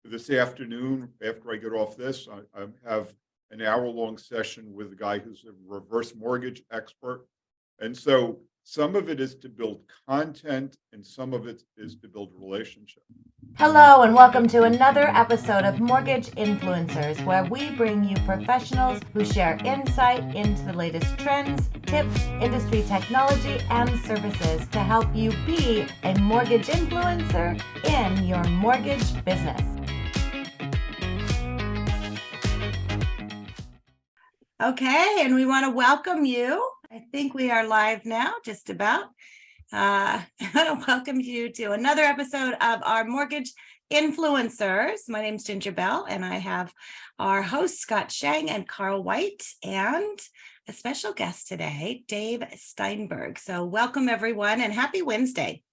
this afternoon, after I get off this, I have an hour-long session with a guy who's a reverse mortgage expert. And so some of it is to build content and some of it is to build relationship. Hello and welcome to another episode of Mortgage Influencers, where we bring you professionals who share insight into the latest trends, tips, industry technology, and services to help you be a mortgage influencer in your mortgage business. Okay, and we want to welcome you. I think we are live now, just about. I want to welcome you to another episode of our Mortgage Influencers. My name is Ginger Bell, and I have our hosts, Scott Schang and Carl White, and a special guest today, Dave Steinberg. So welcome, everyone, and happy Wednesday.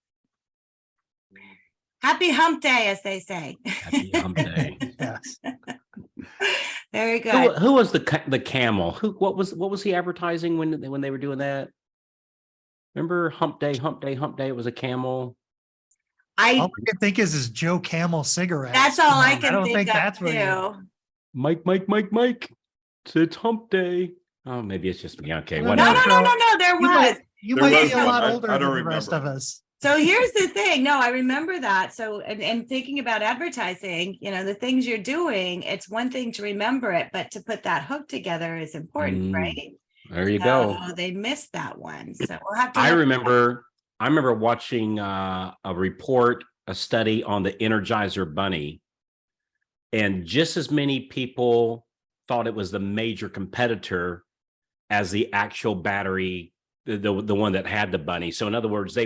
Happy hump day, as they say. Happy hump day. Yes. Very good. Who was the camel? What was he advertising when they were doing that? Remember hump day, hump day, hump day? It was a camel. All I can think is Joe Camel cigarettes. That's all I can don't think think of that's what too. Mike. It's hump day. Oh, maybe it's just me. Okay, No, whatever. No. There was. You There might was be a one. lot I older don't than the rest of remember. us. So here's the thing. No, I remember that. So, and thinking about advertising, the things you're doing, it's one thing to remember it, but to put that hook together is important, right? There you go. They missed that one. So we'll have to. I remember watching a study on the Energizer Bunny, and just as many people thought it was the major competitor as the actual battery, the one that had the bunny. So in other words,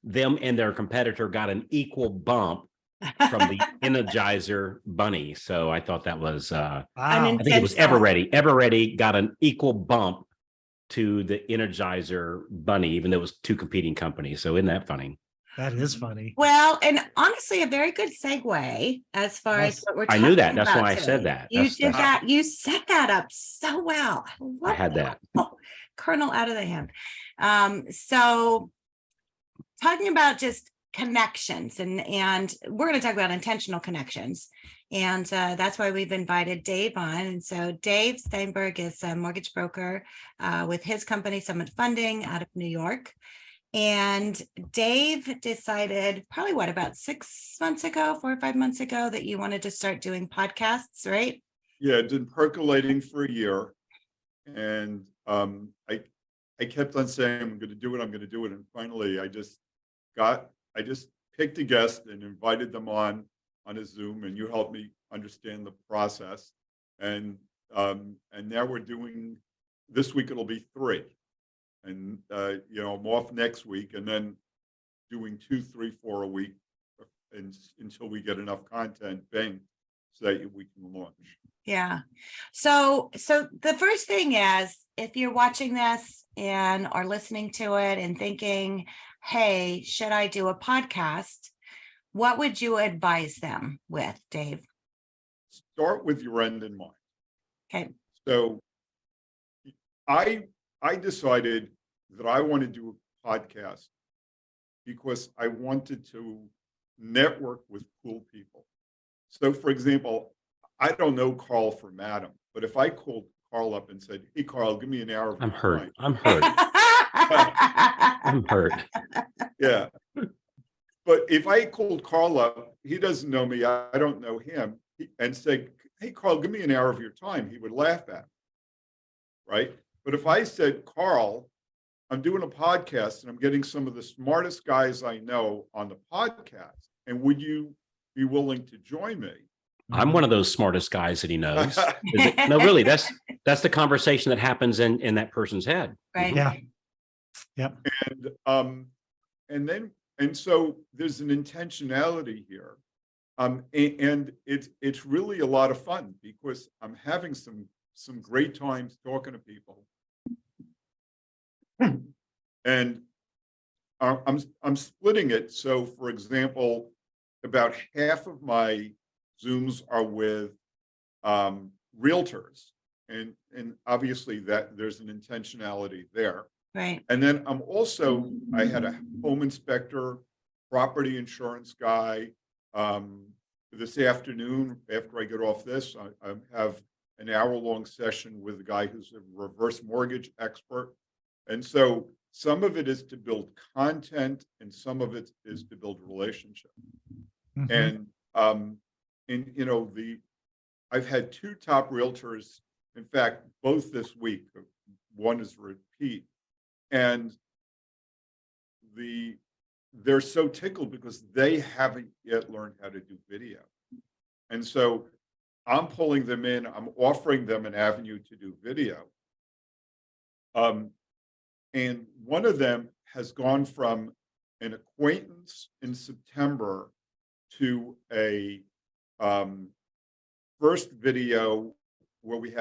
them and their competitor got an equal bump from the Energizer Bunny. So I thought that was Wow. I think it was Everready. Everready got an equal bump to the Energizer Bunny, even though it was two competing companies. So isn't that funny? That is funny. Well, and honestly, a very good segue as far as what we're talking about. I knew that. That's why I today. said that. You did that. You set that up so well. I had that. Kernel out of the hand. So talking about just connections, and we're going to talk about intentional connections. And that's why we've invited Dave on. And so Dave Steinberg is a mortgage broker with his company, Summit Funding, out of New York. And Dave decided probably about 6 months ago, 4 or 5 months ago, that you wanted to start doing podcasts, right? Yeah, it's been percolating for a year. And I kept on saying, I'm going to do it. And finally, I just picked a guest and invited them on a Zoom, and you helped me understand the process. And now we're doing, this week it'll be 3. And, I'm off next week and then doing 2, 3, 4 a week until we get enough content banked so that we can launch. Yeah. So the first thing is, if you're watching this and are listening to it and thinking, hey, should I do a podcast? What would you advise them with, Dave? Start with your end in mind. Okay. So I decided that I want to do a podcast because I wanted to network with cool people. So, for example, I don't know Carl from Adam, but if I called Carl up and said, "Hey, Carl, give me an hour of I'm your hurt. time." I'm hurt. I'm hurt. Yeah. But if I called Carl up, he doesn't know me, I don't know him, and said, "Hey, Carl, give me an hour of your time," he would laugh at me, right? But if I said, "Carl, I'm doing a podcast and I'm getting some of the smartest guys I know on the podcast, and would you be willing to join me?" I'm one of those smartest guys that he knows. No, really, that's the conversation that happens in that person's head. Right. Yeah. Yep. And so there's an intentionality here. And it's really a lot of fun because I'm having some great times talking to people. And I'm splitting it. So, for example, about half of my Zooms are with realtors, and obviously that there's an intentionality there. Right. And then I had a home inspector, property insurance guy, this afternoon, after I get off this, I have an hour-long session with a guy who's a reverse mortgage expert. And so some of it is to build content and some of it is to build relationship. Mhm. And I've had two top realtors, in fact, both this week. One is a repeat, and they're so tickled because they haven't yet learned how to do video. And so I'm pulling them in, I'm offering them an avenue to do video. And one of them has gone from an acquaintance in September to a first video where we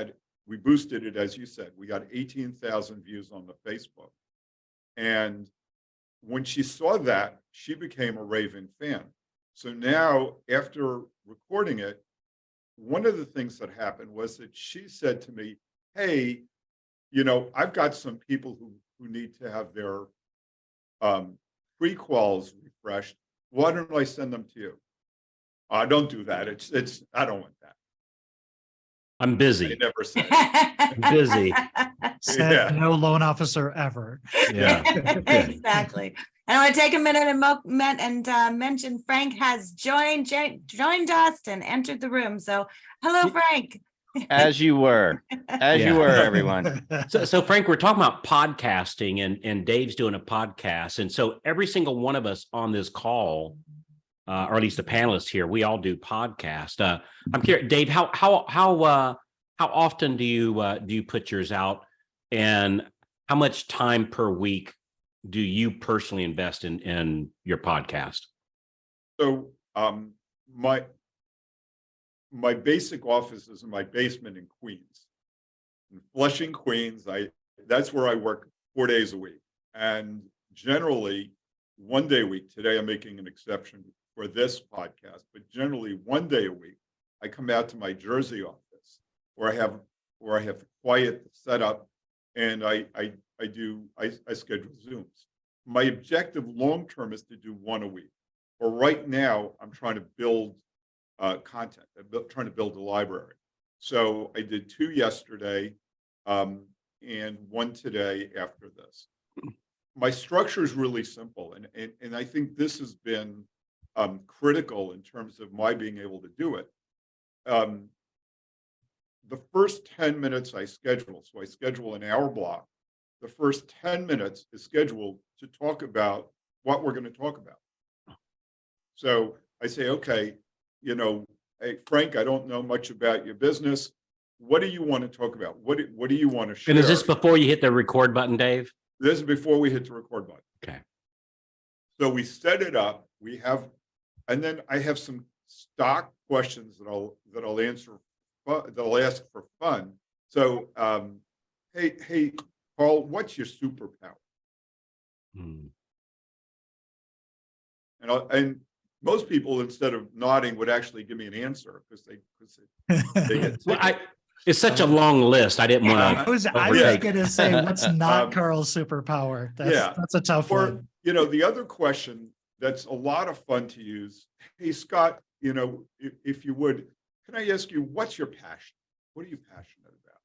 boosted it, as you said, we got 18,000 views on the Facebook. And when she saw that, she became a raving fan. So now, after recording it, one of the things that happened was that she said to me, hey, I've got some people who need to have their prequels refreshed. Why don't I send them to you? I don't do that. I don't want that. I'm I busy. never said it. Busy. Said Yeah. no loan officer ever. Yeah. Exactly. I want to take a minute and mention Frank has joined us and entered the room. So hello, Frank. As you were, everyone. So Frank, we're talking about podcasting, and Dave's doing a podcast. And so every single one of us on this call, or at least the panelists here, we all do podcasts. I'm curious, Dave, how often do you put yours out, and how much time per week do you personally invest in your podcast? So my basic office is in my basement in Queens, in Flushing, Queens. That's where I work 4 days a week, and generally 1 day a week. Today I'm making an exception for this podcast, but generally 1 day a week I come out to my Jersey office where I have quiet setup, and I schedule Zooms. My objective long term is to do one a week. But right now I'm trying to build content. I'm trying to build a library. So I did 2 yesterday, and 1 today after this. My structure is really simple, and I think this has been critical in terms of my being able to do it. The first 10 minutes I schedule, so I schedule an hour block. The first 10 minutes is scheduled to talk about what we're going to talk about. So I say, okay, hey, Frank, I don't know much about your business. What do you want to talk about? What do you want to share? And is this before you hit the record button, Dave? This is before we hit the record button. Okay. So we set it up. And then I have some stock questions that I'll answer, that I'll ask for fun. So, hey, Carl, what's your superpower? And most people, instead of nodding, would actually give me an answer because they get Well, it's such a long list. I didn't want I was going to say, what's not Carl's superpower? That's a tough one. The other question that's a lot of fun to use. Hey, Scott, if you would, can I ask you, what's your passion? What are you passionate about?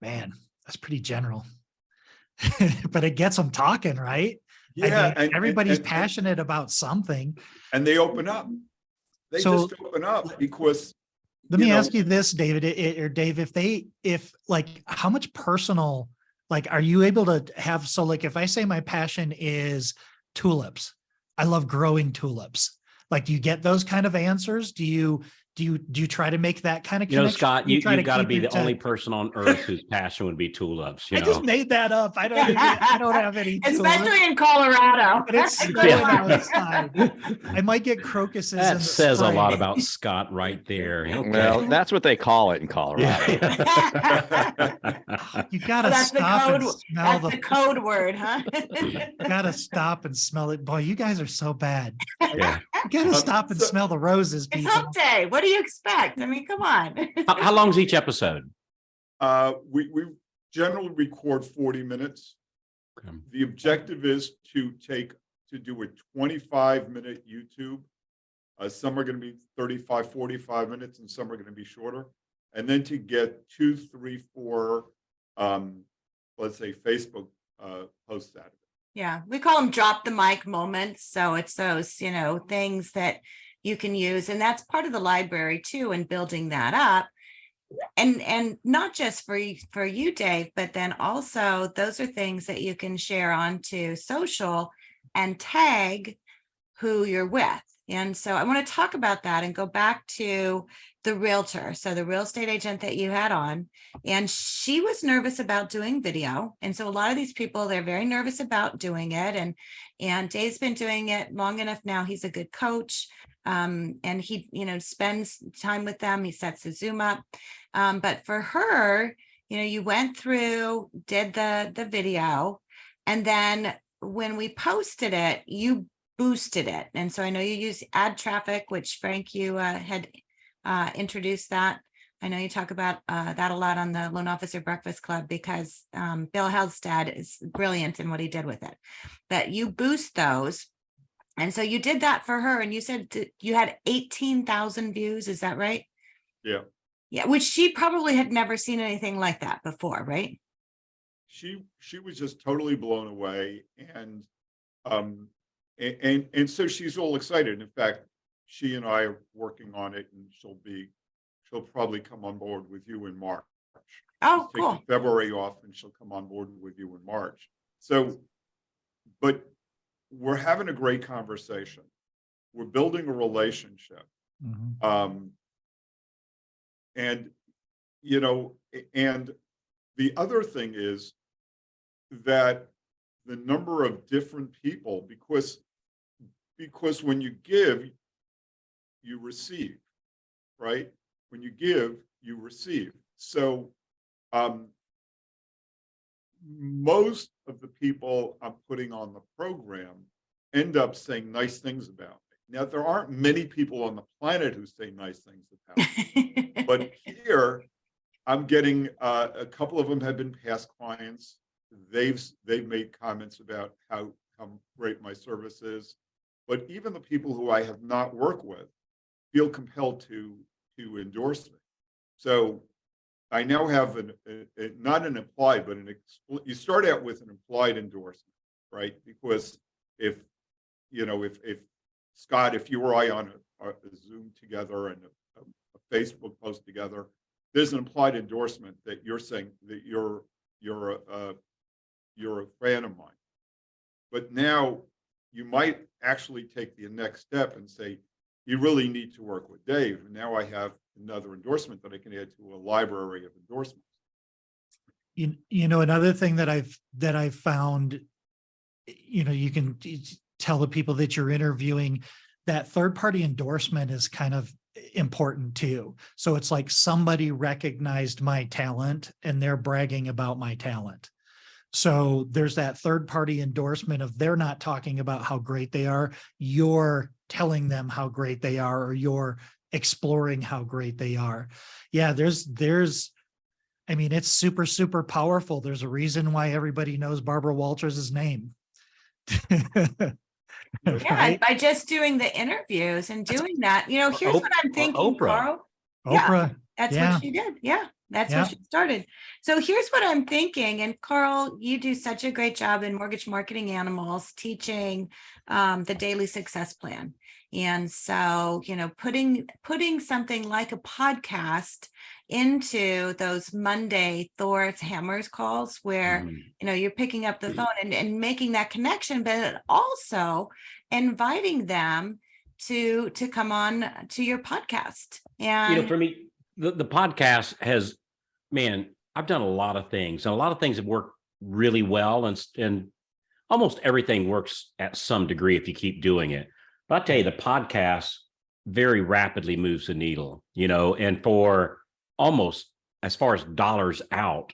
Man, that's pretty general, but it gets them talking, right? Yeah. I mean, everybody's passionate about something. And they open up. They just open up because. Let me ask you this, David, or Dave, if how much personal, are you able to have, if I say my passion is tulips, I love growing tulips. Do you get those kind of answers? Do you try to make that kind of connection? Scott, you've got to be the only person on earth whose passion would be tulips. I just made that up. I don't have any tulips. Especially in Colorado. But it's snowing outside. I might get crocuses. That says a lot about Scott right there. Okay. Well, that's what they call it in Colorado. You gotta stop and smell the code word, huh? You gotta stop and smell it. Boy, you guys are so bad. Yeah. You gotta stop and smell the roses, It's people. hump day. What do you expect? I mean, come on. How long is each episode? We generally record 40 minutes. Okay. The objective is to do a 25-minute YouTube Some are going to be 35, 45 minutes, and some are going to be shorter. And then to get 2, 3, 4, let's say Facebook posts out of it. Yeah, we call them drop the mic moments. So it's those, you know, things that you can use. And that's part of the library too, and building that up. And not just for you, Dave, but then also those are things that you can share onto social and tag who you're with. And so I want to talk about that and go back to the realtor. So the real estate agent that you had on, and she was nervous about doing video. And so a lot of these people, they're very nervous about doing it. And Dave's been doing it long enough now. He's a good coach. And he, you know, spends time with them. He sets the Zoom up. But for her, you know, you went through, did the video, and then when we posted it, you boosted it. And so I know you use ad traffic, which Frank, you had introduced that. I know you talk about that a lot on the Loan Officer Breakfast Club, because Bill Helstad is brilliant in what he did with it. But you boost those. And so you did that for her, and you said you had 18,000 views. Is that right? Yeah. Yeah, which she probably had never seen anything like that before, right? She was just totally blown away, and so she's all excited. In fact, she and I are working on it, and she'll probably come on board with you in March. Oh, She's cool. taking February off, and she'll come on board with you in March. So, but we're having a great conversation. We're building a relationship. Mhm. And, you know, and the other thing is that the number of different people, because when you give, you receive, right? When you give, you receive. So most of the people I'm putting on the program end up saying nice things about me. Now, there aren't many people on the planet who say nice things about me. But here, I'm getting a couple of them have been past clients. They've made comments about how great my service is. But even the people who I have not worked with feel compelled to endorse me. So I now have not an implied, but you start out with an implied endorsement, right? Because if Scott, if you or I on a Zoom together and a Facebook post together, there's an implied endorsement that you're saying that you're a fan of mine. But now you might actually take the next step and say, you really need to work with Dave. And now I have another endorsement that I can add to a library of endorsements. You know, another thing that I've found, you know, you can tell the people that you're interviewing that third-party endorsement is kind of important too. So it's like somebody recognized my talent and they're bragging about my talent. So there's that third-party endorsement of they're not talking about how great they are. You're telling them how great they are, or you're exploring how great they are. Yeah, I mean, it's super, super powerful. There's a reason why everybody knows Barbara Walters' name. Yeah, Right? by just doing the interviews and doing that, you know, here's what I'm thinking, Oprah. Carl. Yeah, Oprah. that's Yeah. what she did. Yeah, that's Yeah. what she started. So here's what I'm thinking. And Carl, you do such a great job in Mortgage Marketing Animals teaching the daily success plan. And so, you know, putting something like a podcast into those Monday Thor's Hammers calls where, you know, you're picking up the phone and making that connection, but also inviting them to come on to your podcast. And You know, for me, the podcast has, man, I've done a lot of things, and a lot of things have worked really well, and almost everything works at some degree if you keep doing it. But I'll tell you, the podcast very rapidly moves the needle, you know, and for almost, as far as dollars out,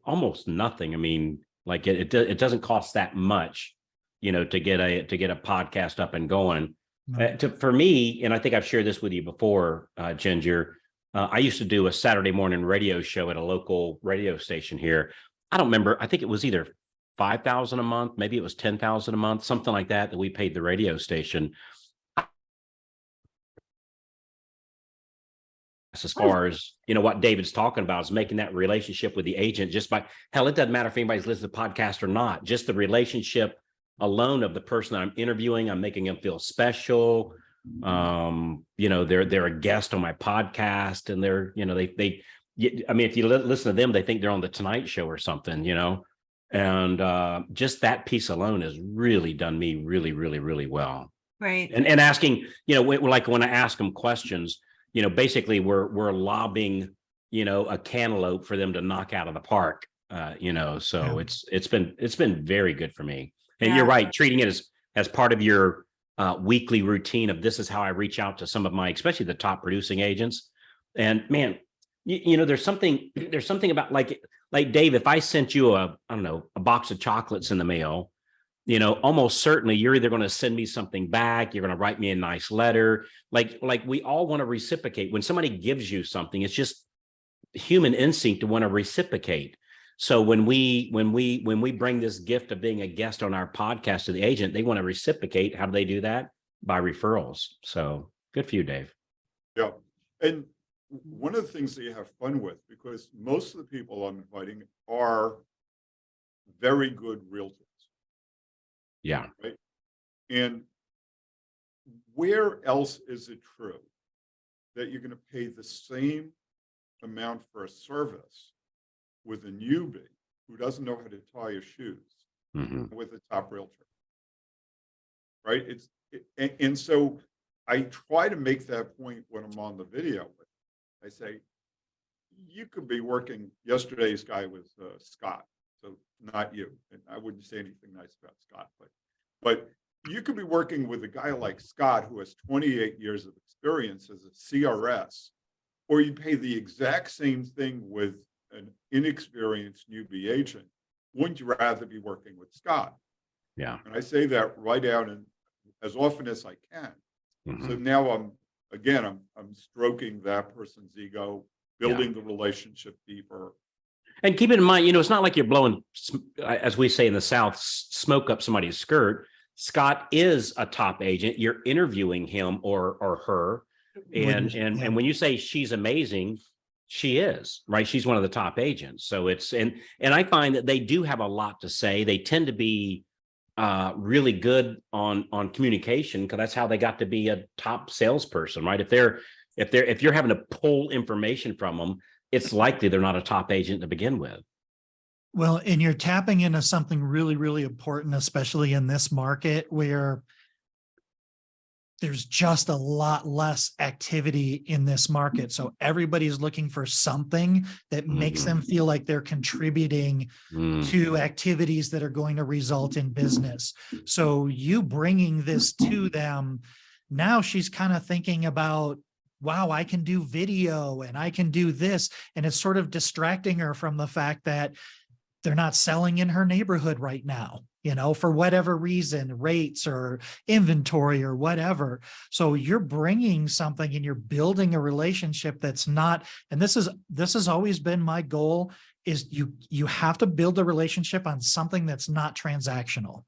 almost nothing. I mean, like it doesn't cost that much, you know, to get a podcast up and going. No. For me, and I think I've shared this with you before, Ginger, I used to do a Saturday morning radio show at a local radio station here. I don't remember. I think it was either 5,000 a month, maybe it was 10,000 a month, something like that we paid the radio station. as far as, you know, what David's talking about is making that relationship with the agent just by, hell, it doesn't matter if anybody's listening to the podcast or not, just the relationship alone of the person that I'm interviewing. I'm making them feel special. You know, they're a guest on my podcast, and they're, you know, I mean, if you listen to them, they think they're on the Tonight Show or something, you know, and just that piece alone has really done me really, really, really well. Right. And asking, you know, like when I ask them questions, you know, basically we're lobbing, you know, a cantaloupe for them to knock out of the park, you know, so it's been very good for me. And you're right, treating it as part of your weekly routine of, this is how I reach out to some of my, especially the top producing agents. And man, you know, there's something about like Dave, if I sent you I don't know, a box of chocolates in the mail, you know, almost certainly you're either going to send me something back, you're going to write me a nice letter. Like we all want to reciprocate. When somebody gives you something, it's just human instinct to want to reciprocate. So when we bring this gift of being a guest on our podcast to the agent, they want to reciprocate. How do they do that? By referrals. So good for you, Dave. Yeah. And one of the things that you have fun with, because most of the people I'm inviting are very good realtors. Yeah. Right. And where else is it true that you're going to pay the same amount for a service with a newbie who doesn't know how to tie his shoes with a top realtor? Right. And so I try to make that point when I'm on the video. I say, you could be working, yesterday's guy was Scott, so not you. And I wouldn't say anything nice about Scott, but you could be working with a guy like Scott who has 28 years of experience as a CRS, or you pay the exact same thing with an inexperienced newbie agent. Wouldn't you rather be working with Scott? Yeah. And I say that right out and as often as I can. So now I'm stroking that person's ego, building the relationship deeper. And keep in mind, you know, it's not like you're blowing, as we say in the South, smoke up somebody's skirt. Scott is a top agent. You're interviewing him or her. And when you say she's amazing, she is, right? She's one of the top agents. So it's, and I find that they do have a lot to say. They tend to be really good on communication, because that's how they got to be a top salesperson, right? If you're having to pull information from them, it's likely they're not a top agent to begin with. Well, and you're tapping into something really, really important, especially in this market where there's just a lot less activity in this market. So everybody's looking for something that makes them feel like they're contributing to activities that are going to result in business. So you bringing this to them, now she's kind of thinking about, wow, I can do video and I can do this. And it's sort of distracting her from the fact that they're not selling in her neighborhood right now, you know, for whatever reason, rates or inventory or whatever. So you're bringing something and you're building a relationship that's not, and this has always been my goal, is you have to build a relationship on something that's not transactional.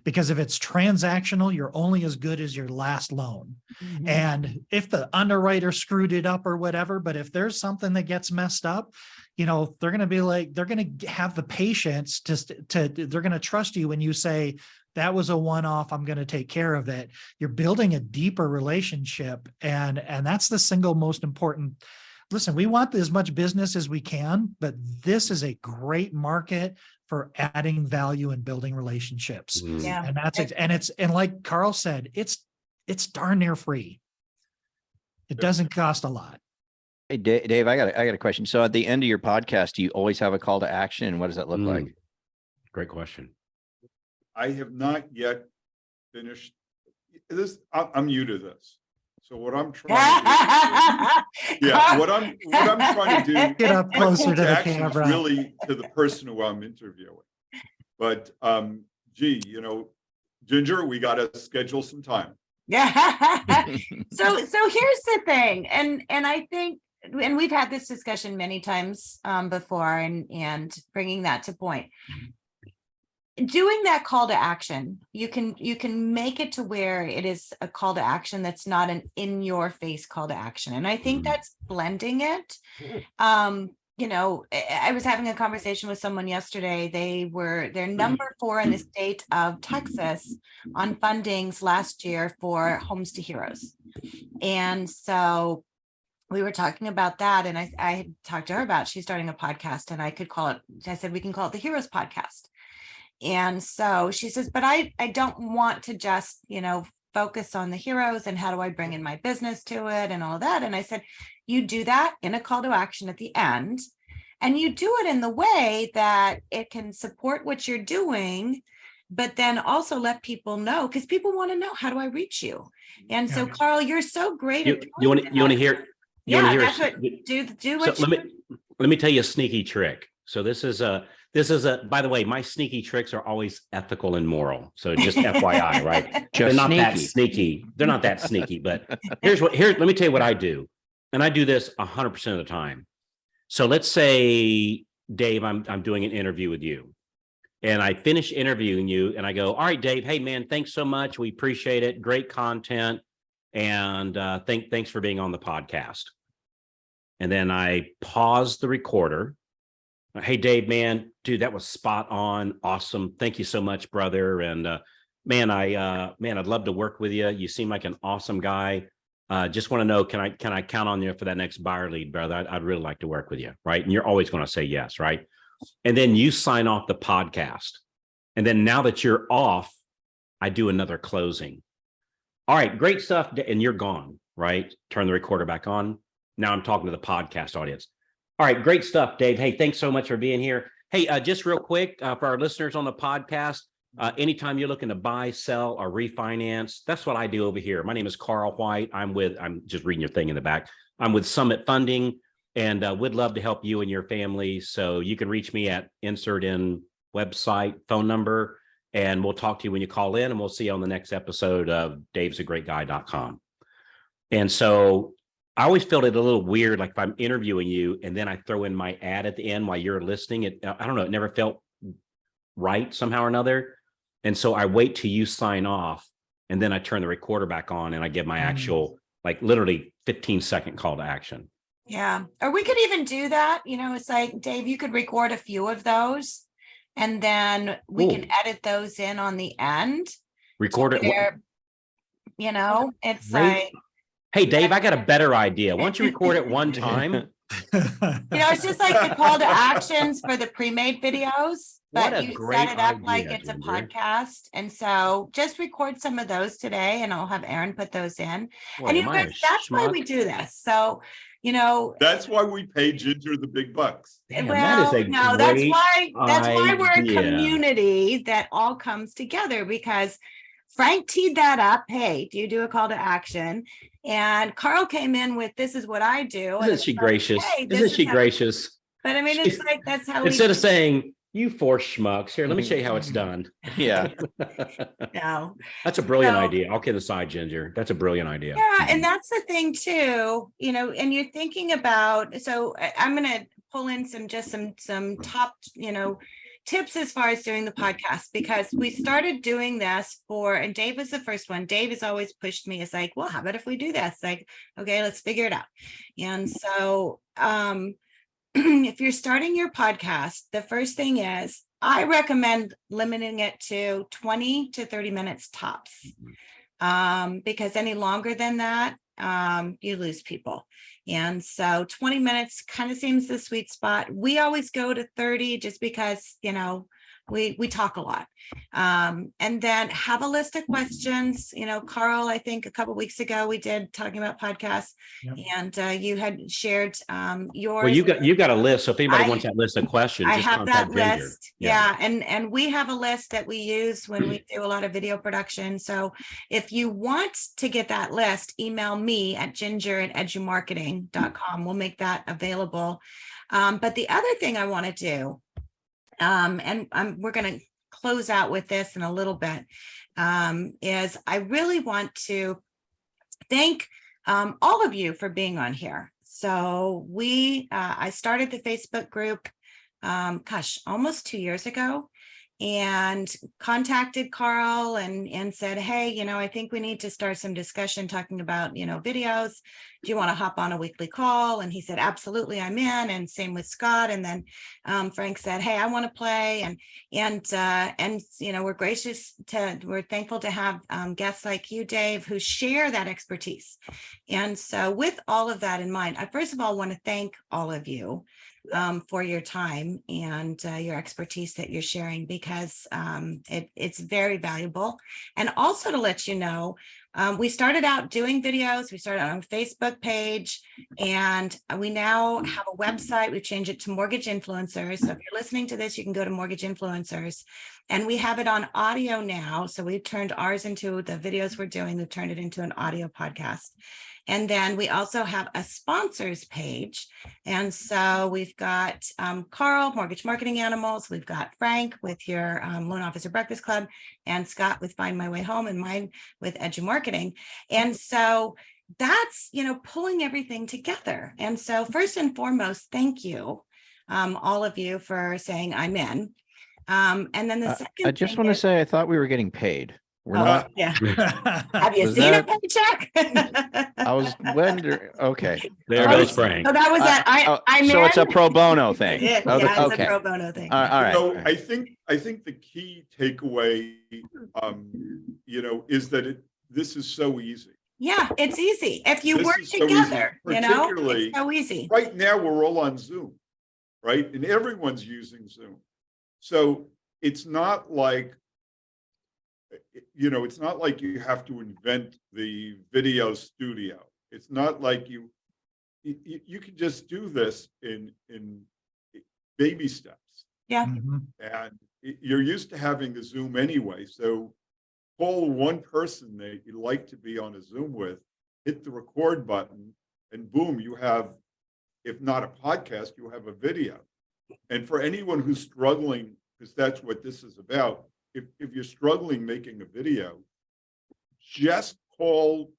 Because if it's transactional, you're only as good as your last loan. And if the underwriter screwed it up or whatever, but if there's something that gets messed up, you know, they're going to be like, they're going to have the patience they're going to trust you when you say, that was a one-off, I'm going to take care of it. You're building a deeper relationship. And that's the single most important. Listen, we want as much business as we can, but this is a great market for adding value and building relationships. Yeah. And that's it. And like Carl said, it's darn near free. It doesn't cost a lot. Hey, Dave, I got a question. So at the end of your podcast, do you always have a call to action? And what does that look like? Great question. I have not yet finished this. I'm new to this. So what I'm trying to do, what I'm trying to do, Get up my closer call to the action is camera. really to the person who I'm interviewing. But gee, you know, Ginger, we got to schedule some time. Yeah. So here's the thing, and I think, and we've had this discussion many times before, and bringing that to point. doing that call to action, you can make it to where it is a call to action that's not an in your face call to action. And I think Mhm. that's blending it. I was having a conversation with someone yesterday. They're number 4 in the state of Texas on fundings last year for Homes to Heroes. And so we were talking about that, and I had talked to her about she's starting a podcast, and I said we can call it the Heroes Podcast. And so she says, but I don't want to just, focus on the heroes and how do I bring in my business to it and all that. And I said, you do that in a call to action at the end, and you do it in the way that it can support what you're doing, but then also let people know, because people want to know, how do I reach you? And so, Yeah. Carl, you're so great. You want to hear? You want to hear? That's what do what So let me tell you a sneaky trick. So this is a by the way, my sneaky tricks are always ethical and moral. So just FYI, right? They're Just not that sneaky. sneaky. They're not that sneaky, but let me tell you what I do. And I do this 100% of the time. So let's say, Dave, I'm doing an interview with you, and I finish interviewing you and I go, all right, Dave, hey man, thanks so much. We appreciate it. Great content. And thanks for being on the podcast. And then I pause the recorder. Hey, Dave, man, dude, that was spot on. Awesome. Thank you so much, brother. And man, I'd love to work with you. You seem like an awesome guy. Just want to know, can I count on you for that next buyer lead, brother? I'd really like to work with you. Right. And you're always going to say yes. Right. And then you sign off the podcast. And then now that you're off, I do another closing. All right, great stuff. And you're gone. Right. Turn the recorder back on. Now I'm talking to the podcast audience. All right, great stuff, Dave. Hey, thanks so much for being here. Hey, just real quick, for our listeners on the podcast, anytime you're looking to buy, sell, or refinance, that's what I do over here. My name is Carl White. I'm just reading your thing in the back. I'm with Summit Funding, and would love to help you and your family. So you can reach me at insert in website, phone number, and we'll talk to you when you call in, and we'll see you on the next episode of davesagreatguy.com. And so I always felt it a little weird, like if I'm interviewing you and then I throw in my ad at the end while you're listening. I don't know, it never felt right somehow or another. And so I wait till you sign off, and then I turn the recorder back on and I give my actual, like literally 15-second call to action. Yeah. Or we could even do that. It's like, Dave, you could record a few of those, and then we can edit those in on the end. Record it. It's Great. like, hey, Dave, I got a better idea. Why don't you record it one time? it's just like the call to actions for the pre-made videos, What but a you great set it up like idea, it's a Ginger. podcast. And so just record some of those today, and I'll have Aaron put those in. Boy, And am I a guys, that's why schmuck? we do this. So, That's why we pay Ginger the big bucks. Damn, well, that is a no, great that's why we're a idea. community that all comes together, because Frank teed that up. Hey, do you do a call to action? And Carl came in with, this is what I do. And Isn't it's she like, gracious? hey, this Isn't is she how- gracious? But I mean, it's like, that's how Instead we of saying, you four schmucks, here, let me show you how it's done. Yeah. know. That's a brilliant So- idea. I'll kid aside, Ginger. That's a brilliant idea. Yeah, and that's the thing too, and you're thinking about, so I'm going to pull in some top, tips as far as doing the podcast, because we started doing this and Dave was the first one. Dave has always pushed me. It's like, well, how about if we do this? Like, okay, let's figure it out. And so, if you're starting your podcast, the first thing is I recommend limiting it to 20 to 30 minutes tops. Because any longer than that, you lose people. And so 20 minutes kind of seems the sweet spot. We always go to 30 just because, we talk a lot. And then have a list of questions. Carl, I think a couple of weeks ago we did talking about podcasts. Yep. And you had shared yours. Well, you got a list. So if anybody I- wants that list of questions, I just have that contact Ginger. list. Yeah. And we have a list that we use when we do a lot of video production. So if you want to get that list, email me at ginger@edumarketing.com. We'll make that available. But the other thing I want to do, and we're going to close out with this in a little bit, is I really want to thank all of you for being on here. So I started the Facebook group, almost 2 years ago. and contacted Carl and said, hey, I think we need to start some discussion talking about, videos. Do you want to hop on a weekly call? And he said, absolutely, I'm in. And same with Scott. And then Frank said, hey, I want to play. And we're thankful to have guests like you, Dave, who share that expertise. And so with all of that in mind, I first of all want to thank all of you for your time and your expertise that you're sharing, because it's very valuable. And also to let you know, we started out doing videos. We started on a Facebook page, and we now have a website. We've changed it to Mortgage Influencers. So if you're listening to this, you can go to Mortgage Influencers, and we have it on audio now. So we've turned ours into the videos we're doing. We've turned it into an audio podcast. And then we also have a sponsors page. And so we've got Carl, Mortgage Marketing Animals. We've got Frank with your Loan Officer Breakfast Club, and Scott with Find My Way Home, and mine with Edu Marketing. And so that's, pulling everything together. And so first and foremost, thank you, all of you, for saying I'm in. And then the second I just want to say, I thought we were getting paid. We're not. Yeah. Have you Was seen that- a paycheck? I was wondering. Okay. There Oh, goes Frank. So that was that. I'm so in. it's a pro bono thing. Yeah, Okay. it's Okay. a pro bono thing. All right. So I think the key takeaway, is that this is so easy. Yeah, it's easy. If you This work is so easy, together, particularly- it's so easy. Right now, we're all on Zoom, right? And everyone's using Zoom. So it's not like, it's not like you have to invent the video studio. It's not like you can just do this in baby steps. Yeah. Mhm. And you're used to having a Zoom anyway. So call one person that you like to be on a Zoom with, hit the record button, and boom, you have, if not a podcast, you have a video. And for anyone who's struggling, because that's what this is about, if you're struggling making a video, just call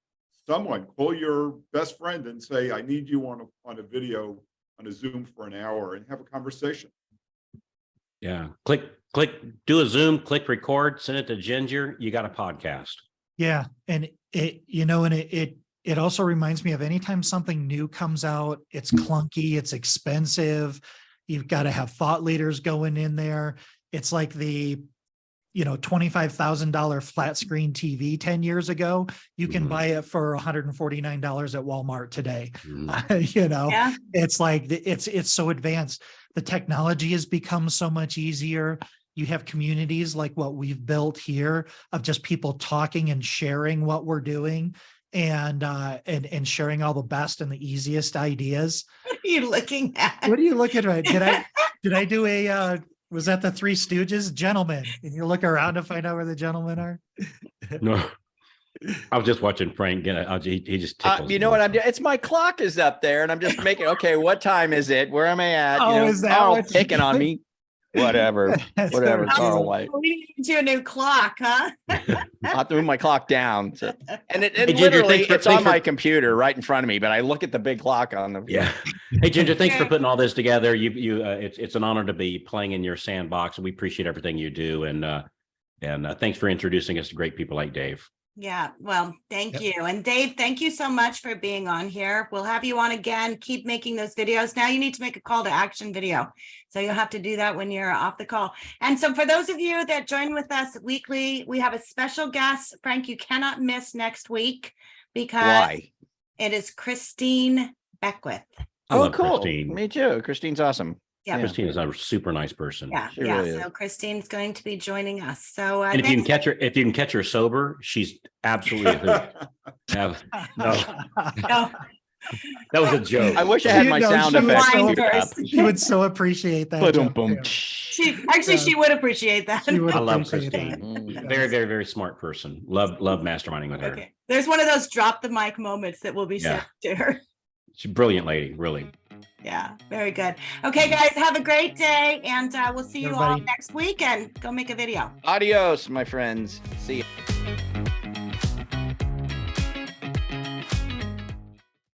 your best friend and say, I need you on a video, on a Zoom for an hour, and have a conversation. Yeah. Click, do a Zoom, click record, send it to Ginger. You got a podcast. Yeah. And it also reminds me of anytime something new comes out, it's clunky, it's expensive. You've got to have thought leaders going in there. It's like the $25,000 flat screen TV 10 years ago. You can Mhm. buy it for $149 at Walmart today. Mhm. Yeah. It's like it's so advanced. The technology has become so much easier. You have communities like what we've built here of just people talking and sharing what we're doing, and sharing all the best and the easiest ideas. What are you looking at? What are you looking at? Did I do a was that the Three Stooges? Gentlemen, and you look around to find out where the gentlemen are. No, I was just watching Frank get it. He just tickles You me. know what I'm doing? It's my clock is up there, and I'm just making. Okay, what time is it? Where am I at? Oh, is that what- picking on me? Whatever. Whatever. Carl White. We need you a new clock, huh? I threw my clock down. And it Ginger, literally, thanks for- it's on thanks for- my computer right in front of me, but I look at the big clock on the. Yeah. Hey, Ginger, thanks for putting all this together. It's an honor to be playing in your sandbox, and we appreciate everything you do. And thanks for introducing us to great people like Dave. Yeah, well, thank Yep. you. And Dave, thank you so much for being on here. We'll have you on again. Keep making those videos. Now you need to make a call to action video. So you'll have to do that when you're off the call. And so for those of you that join with us weekly, we have a special guest. Frank, you cannot miss next week because Why? it is Christine Beckwith. I love cool. Christine. Me too. Christine's awesome. Yeah. Christine is a super nice person. Yeah, She yeah. really is. So Christine's going to be joining us. So And if you can thanks- catch her sober, she's absolutely a hoot. No, No, that was a joke. I wish I had my sound she effects. whined queued up. first. She would so appreciate that. Boom, joke, boom. too. she would appreciate that. She would I love appreciate Christine. that. Mm. Very, very, very smart person. Love masterminding with her. Okay. There's one of those drop the mic moments that will be Yeah. sent to her. She's a brilliant lady, really. Yeah, very good. Okay, guys, have a great day, and we'll see you all Everybody. next week, and go make a video. Adios, my friends. See you.